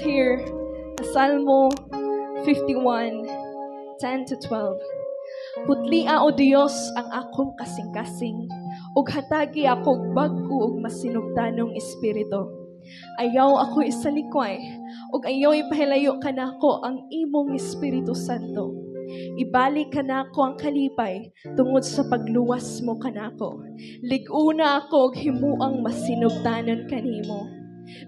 here, Salmo 51:10-12. Putlia o Dios ang akong kasing-kasing, ug hatagi akog bag-o ug masinugtanong espiritu. Ayaw ako isalikway, ug ayaw ipahilayo kanako ang imong Espiritu Santo. Ibalik kanako ang kalipay tungod sa pagluwas mo kanako. Lig-una ako ug himuang masinugtanon kanimo.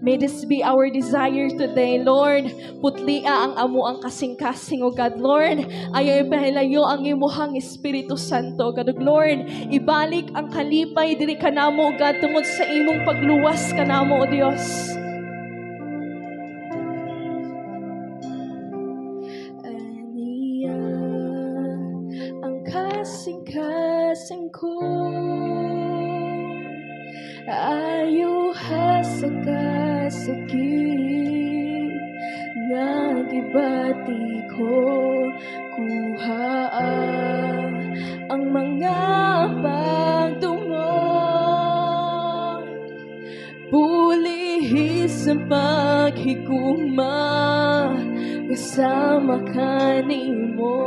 May this be our desire today, Lord. Putlia ang amo ang kasing-kasing, O God, Lord. Ayaw ipahilayo ang imuhang Espiritu Santo, God, Lord. Ibalik ang kalipay diri kanamo, O God, tungod sa imong pagluwas kanamo, O Dios. Aniya ang kasing-kasing ko, ayaw sa kasakit nga gibati ko, kuha ang mga pagtumon, pulihi sa paghigugma kasama kanimo.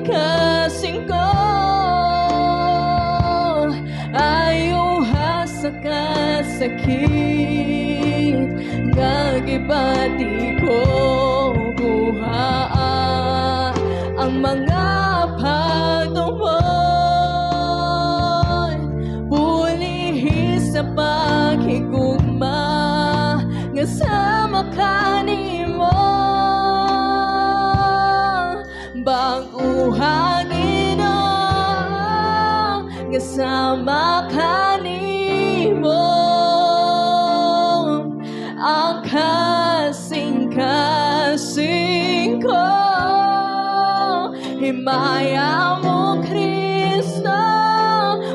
Kasing ko, ayaw sa kasakit nga gibati ko, kuha ang mga pagtumon, pulihi sa paghigugma nga sama kanimo. Baguhang Ginoo nga sama kanimo, ang kasing-kasing ko. Himaya mo, Kristo,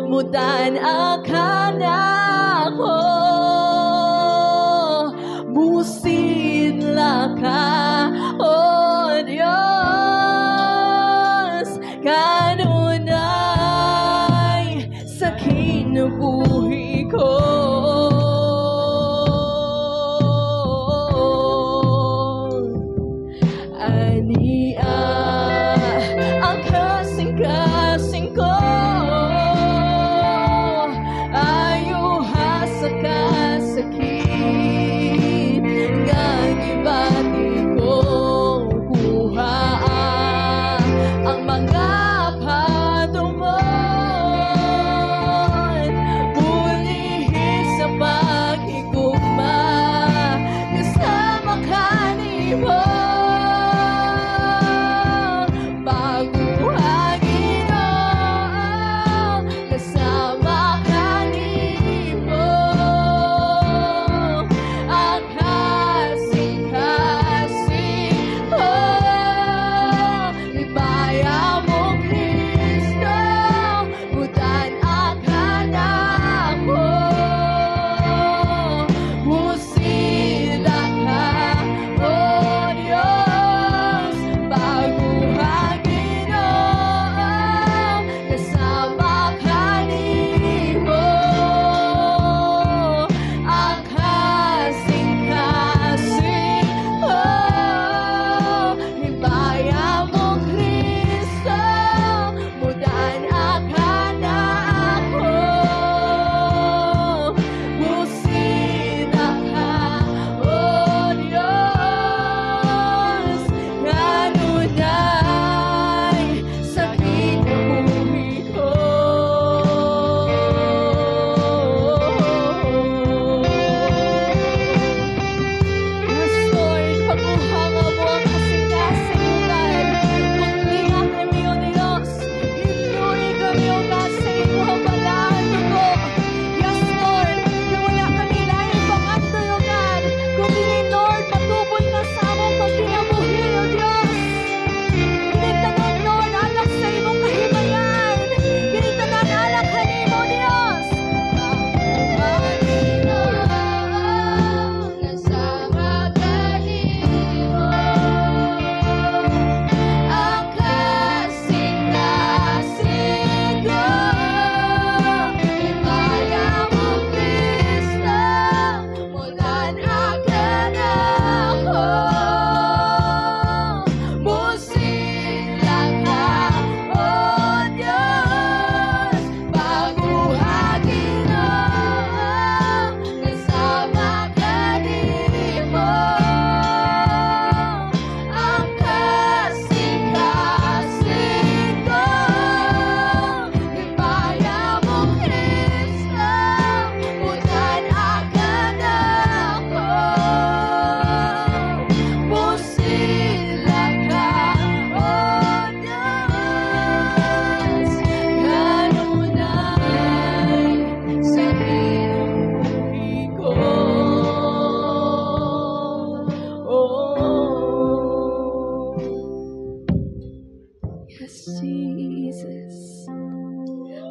mudan akan ako, busidla ka, O Dios, kanunay sa kinabuhi ko. Ania ang kasing-kasing ko, ayaw sa kasakit nga gibati ko,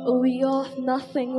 We are nothing